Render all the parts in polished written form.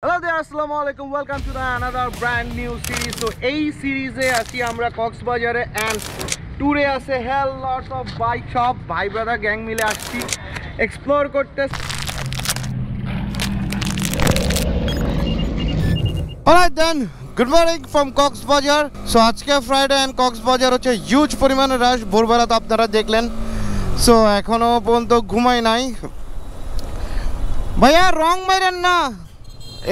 Hello there, assalamu alaikum. Welcome to another brand new series. So এই সিরিজে আছি আমরা কক্সবাজারে and ট্যুরে আছে hell lots of bike shop ভাই ব্রাদার গ্যাং মিলে আসছি এক্সপ্লোর করতে। Alright then, good morning from Cox's Bazar. So আজকে ফ্রাইডে and কক্সবাজার হচ্ছে হিউজ পরিমাণে রাশ। ভোরবেলা তো আপনারা দেখলেন। সো এখনো পর্যন্ত ঘুমাই নাই ভাইয়া, রং মাইরেন না,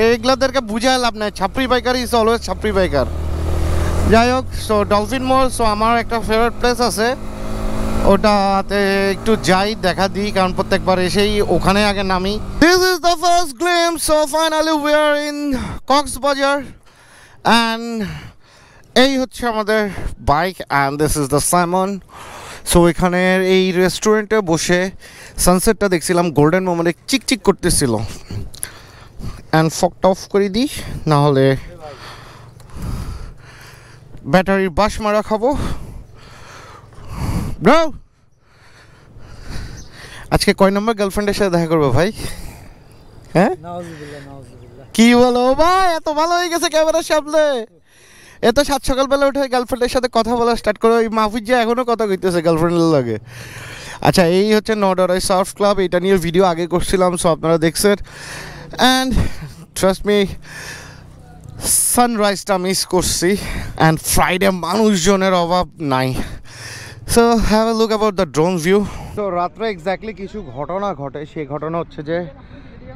এগুলাদেরকে বুঝায় লাভ নাই। ছাপরি বাইকার ইজ অলওয়েজ ছাপরি বাইকার। যাই হোক, সো ডলফিন মল, সো আমার একটা ফেভারিট প্লেস আছে, ওটাতে একটু যাই, দেখা দিই, কারণ প্রত্যেকবার এসেই ওখানে আগে নামি। This is the first glimpse, so finally we R in Cox's Bazar and এই হচ্ছে আমাদের bike and this is the Simon. So এখানের এই রেস্টুরেন্টে বসে সানসেটটা দেখছিলাম, গোল্ডেন মোমেন্টে চিকচিক করতেছিল। অ্যান্ড ফকটা অফ করে দিই, নাহলে ব্যাটারির বাস মারা খাবো। ব্রো, আজকে কয় নম্বর গার্লফ্রেন্ডের সাথে দেখা করবো ভাই? হ্যাঁ, কি বলো ভাই, এত ভালো হয়ে গেছে ক্যামেরার সামনে। এত সাত সকালবেলা উঠে গার্লফ্রেন্ডের সাথে কথা বলা স্টার্ট করে, ওই মাহফুজ যে এখনও কথা কইতেছে গার্লফ্রেন্ডের লাগে। আচ্ছা, এই হচ্ছে নডরাই সার্ফ ক্লাব, এটা নিয়ে ভিডিও আগে করছিলাম, সো আপনারা দেখছেন। অ্যান্ড ট্রাস্ট মি, সানরাইজটা মিস করছি অ্যান্ড ফ্রাইডে মানুষজনের অভাব নাই। So have a look about the drone view. তো রাত্রে এক্স্যাক্টলি কিছু ঘটনা ঘটে, সেই ঘটনা হচ্ছে যে,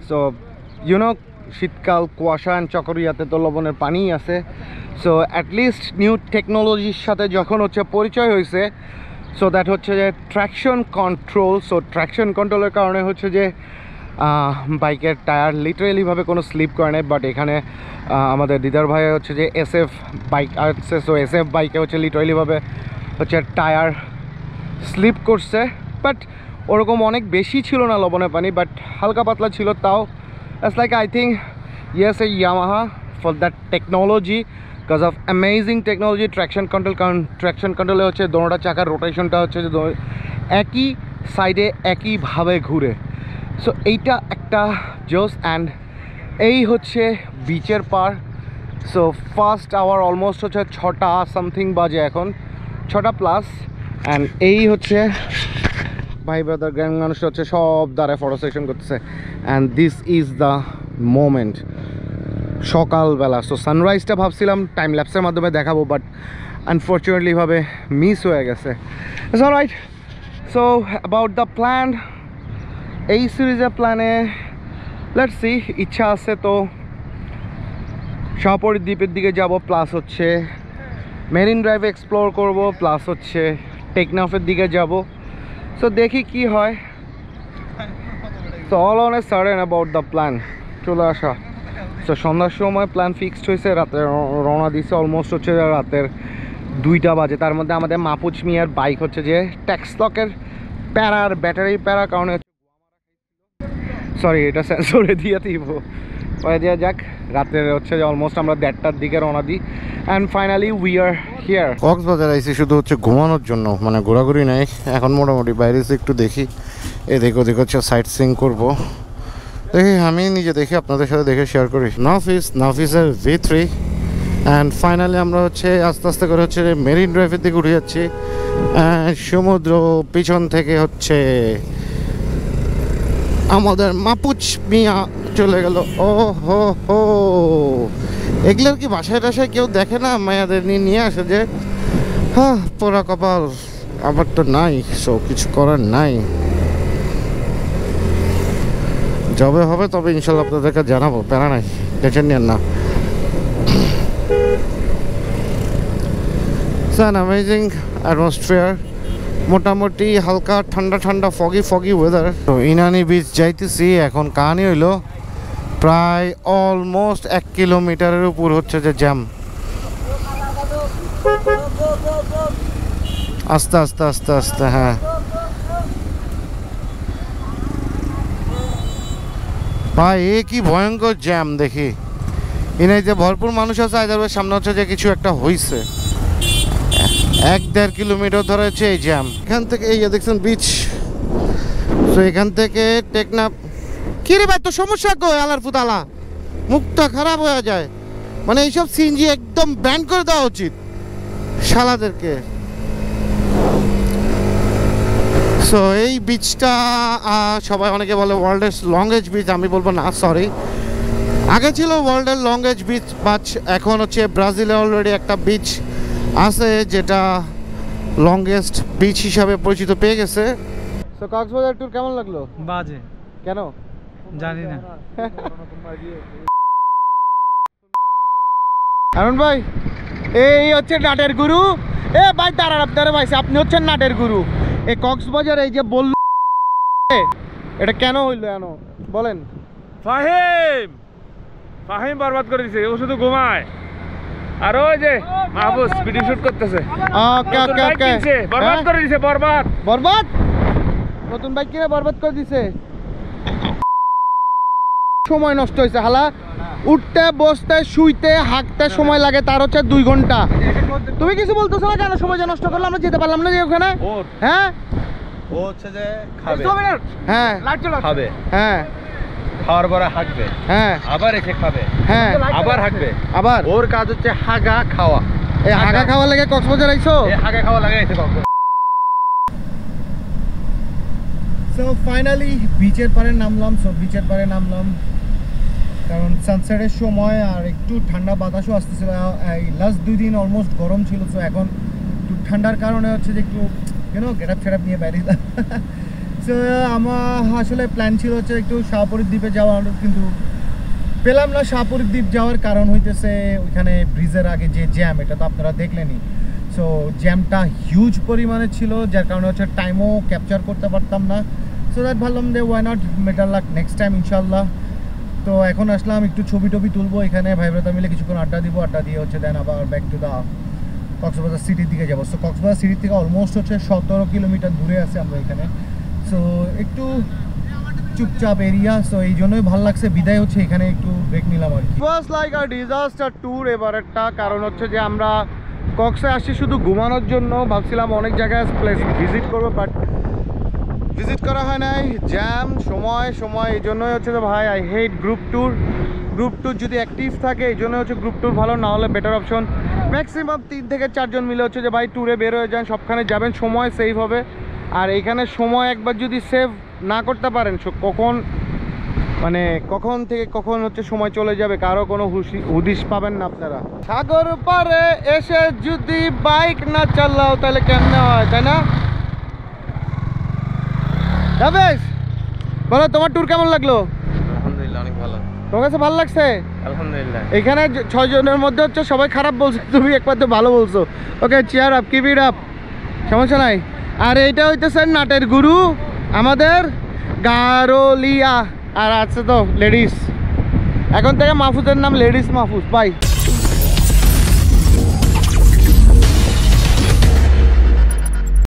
সো ইউনো শীতকাল, কুয়াশা অ্যান্ড চকরিয়াতে তো লবণের পানিই আছে। সো অ্যাটলিস্ট নিউ টেকনোলজির সাথে যখন হচ্ছে পরিচয় হয়েছে, সো দ্যাট হচ্ছে যে ট্র্যাকশন কন্ট্রোল। সো ট্র্যাকশন কন্ট্রোলের কারণে হচ্ছে যে বাইকের টায়ার লিটারেলিভাবে কোনো স্লিপ করে নেয়। বাট এখানে আমাদের দিদার ভাই হচ্ছে যে SF বাইক আসছে, সো SF বাইকে হচ্ছে লিটারেলিভাবে হচ্ছে টায়ার স্লিপ করছে। বাট ওরকম অনেক বেশি ছিল না লবণের পানি, বাট হালকা পাতলা ছিল। তাও it's like I think yes A Yamaha for that technology, because of amazing technology traction control. কারণ ট্র্যাকশন কন্ট্রোলে হচ্ছে দোনোটা চাকার রোটেশনটা হচ্ছে যে একই সাইডে একইভাবে ঘুরে। সো এইটা একটা জোস। অ্যান্ড এই হচ্ছে বিচের পার। সো ফার্স্ট আওয়ার অলমোস্ট হচ্ছে 6টা সামথিং বাজে, এখন 6টা প্লাস। অ্যান্ড এই হচ্ছে ভাই ব্রাদার গ্যাং মানুষ হচ্ছে সব দ্বারা ফটো সেশন করতেছে। And this is the moment সকালবেলা। সো সানরাইজটা ভাবছিলাম টাইম ল্যাপসের মাধ্যমে দেখাবো, বাট আনফর্চুনেটলিভাবে মিস হয়ে গেছে। It's alright. So about the plan, এই সিরিজের প্ল্যানে লেটস সি, ইচ্ছা আছে তো শাহপরী দ্বীপের দিকে যাব, প্লাস হচ্ছে মেরিন ড্রাইভ এক্সপ্লোর করব, প্লাস হচ্ছে টেকনাফের দিকে যাব। সো দেখি কি হয়। So all on a sudden about the plan চলে আসা। সো সন্ধ্যার সময় প্ল্যান ফিক্সড হয়েছে, রাতে রওনা দিছে অলমোস্ট হচ্ছে রাতের 2টা বাজে। তার মধ্যে আমাদের মাহফুজ মিয়ার বাইক হচ্ছে যে ট্যাক্সলকের প্যারার ব্যাটারির প্যারা কারণে, সরি এটা সেন্সরে দিয়ে দিব, পরে দেওয়া যাক। রাতের হচ্ছে যে অলমোস্ট আমরা 1:30টার দিকে রওনা দিই। And finally we are here. Cox's Bazar আইসি শুধু হচ্ছে ঘুমানোর জন্য, মানে ঘোরাঘুরি নাই এখন। মোটামুটি বাইরে একটু দেখি, এদিক ওদিক হচ্ছে সাইট সিং করবো। দেখি, আমি নিজে দেখি, আপনাদের সাথে দেখে শেয়ার করি। নাফিসের V3। অ্যান্ড ফাইনালি আমরা হচ্ছে আস্তে আস্তে করে হচ্ছে মেরিন ড্রাইভের দিকে উঠে যাচ্ছি। সমুদ্র পিছন থেকে হচ্ছে আমাদের মাহফুজ মিয়া চলে গেল। ও হো হো, এগুলোর কি বাসায় টাসায় কেউ দেখে না? মায়াদের নিয়ে আসে যে, হ্যাঁ পোড়া কপাল, আবার তো নাই, সো কিছু করার নাই। যবে হবে তবে ইনশাল্লাহ আপনাদেরকে জানাবো, প্যারা নাই, টেনশন নেন না। অ্যামেজিং অ্যাটমসফিয়ার, মোটামুটি হালকা ঠান্ডা ঠান্ডা ফগি ওয়েদার। তো ইনানি বিচ যাইতেছি এখন। কাহানি হইলো প্রায় অলমোস্ট 1 কিলোমিটারের উপর হচ্ছে যে জ্যাম। আস্তে আস্তে আস্তে আস্তে, হ্যাঁ ভাই, এ কি ভয়ঙ্কর জ্যাম দেখি। ইনাইতে ভরপুর মানুষ আছে, আইদার সামনে হচ্ছে যে কিছু একটা হইছে। 1-1.5 কিলোমিটার ধরে হচ্ছে এই জ্যাম। এখান থেকে এই দেখছেন বিচ, তো এখান থেকে টেকনাফ। কি রে ভাই, তো সমস্যা কই আলার ফুতালা? মুখটা খারাপ হয়ে যায়। মানে এইসব সিএনজি একদম ব্যান করে দেওয়া উচিত শালাদেরকে। সো এই বিচটা সবাই অনেকে বলে ওয়ার্ল্ডের লংগেস্ট বিচ, আমি বলবো না, সরি। আগে ছিল ওয়ার্ল্ডের লংগেস্ট বিচ, বাট এখন হচ্ছে ব্রাজিলে অলরেডি একটা বিচ আছে যেটা লংগেস্ট বিচ হিসাবে পরিচিত পেয়ে গেছে। তো কক্সবাজার ট্যুর কেমন লাগলো? বাজে। কেন জানি না। আরুন ভাই, এই হচ্ছে নাটের গুরু। এ ভাই দাঁড়ান, আপনারা ভাই আপনি হচ্ছেন নাটের গুরু। এই কক্সবাজার এই যে বলল, এটা কেন হইলো কেন বলেন? ফাহিম বরবাদ করে দিছে, ও শুধু ঘুমায়। আর ওই যে মাহফুজ ভিডিও শুট করতেছে। ওকে ওকে ওকে, বরবাদ করে দিছে, বরবাদ। বরবাদ নতুন বাইক কিনে বরবাদ করে দিছে। সময় নষ্ট হয়েছে হালা, উঠতে বসতে শুইতে হাঁকতে সময় লাগে তার হচ্ছে 2 ঘন্টা। তুমি কিছু বলতেছো না কেন? সময় নষ্ট করলে আমরা যেতে পারলাম না যে ওখানে। হ্যাঁ ও হচ্ছে যে খাবে, হ্যাঁ খাবে, হ্যাঁ খাওয়ার পরে হাঁকবে, হ্যাঁ আবার এসে খাবে, হ্যাঁ আবার হাঁকবে। আবার ওর কাজ হচ্ছে হাগা খাওয়া। এই হাগা খাওয়া লাগে কক্সবাজার আইছো? এই হাগা খাওয়া লাগে এসে কক্সবাজার। সো ফাইনালি বিচের পাড়ে নামলাম। বিচের পাড়ে নামলাম কারণ সানসেটের সময় আর একটু ঠান্ডা বাতাসও আসতেছিল। এই লাস্ট 2 দিন অলমোস্ট গরম ছিল, তো এখন একটু ঠান্ডার কারণে হচ্ছে যে একটু গেট আপ ফেট নিয়ে বাইরে। সো আমার আসলে প্ল্যান ছিল হচ্ছে একটু শাহপুরীর দ্বীপে যাওয়ার, কিন্তু পেলাম না। শাহপুরীর দ্বীপ যাওয়ার কারণ হইতেছে ওইখানে ব্রিজের আগে যে জ্যাম, এটা তো আপনারা দেখলেনই। সো জ্যামটা হিউজ পরিমাণে ছিল, যার কারণে হচ্ছে টাইমও ক্যাপচার করতে পারতাম না। সো দ্যাট ভাবলাম যে why not, better luck next time ইনশাল্লাহ। তো এখন আসলাম একটু ছবি টবি তুলবো এখানে, ভাই ব্রাদার মিলে কিছুক্ষণ আড্ডা দিব, আড্ডা দিয়ে হচ্ছে দেন আবার ব্যাক টু দা কক্সবাজার সিটির দিকে যাবো। সো কক্সবাজার সিটি থেকে অলমোস্ট হচ্ছে 17 কিলোমিটার দূরে আছে আমরা এখানে। সো একটু চুপচাপ এরিয়া, সো এই জন্যই ভালো লাগছে। বিদায় হচ্ছে এখানে একটু ব্রেক নিলাম আর কি। Was like a disaster tour এবার একটা, কারণ হচ্ছে যে আমরা কক্সে আসছি শুধু ঘুমানোর জন্য। ভাবছিলাম অনেক জায়গায় প্লেস ভিজিট করবো, বাট ভিজিট করা হয় নাই। জ্যাম, সময় এই জন্যই হচ্ছে যে ভাই I hate group tour. Group tour যদি অ্যাক্টিভ থাকে এই জন্য হচ্ছে গ্রুপ ট্যুর ভালো, না হলে বেটার অপশন ম্যাক্সিমাম 3 থেকে 4 জন মিলে হচ্ছে যে ভাই ট্যুরে বের হয়ে যান, সবখানে যাবেন, সময় সেভ হবে। আর এইখানে সময় একবার যদি সেভ না করতে পারেন, কখন থেকে কখন হচ্ছে সময় চলে যাবে কারো কোনো হুদিশ পাবেন না আপনারা। সাগর পারে এসে যদি বাইক না চালাও তাহলে কেমনে হয়, তাই না? বলো তোমার ট্যুর কেমন লাগলো? আলহামদুলিল্লাহ অনেক ভালো। তোমার কাছে ভালো লাগছে? আলহামদুলিল্লাহ। এখানে 6 জনের মধ্যে হচ্ছে সবাই খারাপ বলছে, তুমি একমাত্র ভালো বলছো। Okay, cheer up, keep it up, সমস্যা নাই। আর এইটা হইতেছে নাটের গুরু আমাদের গারোলিয়া, আর আছে তো লেডিস। এখন থেকে মাহফুজের নাম লেডিস মাহফুজ। বাই।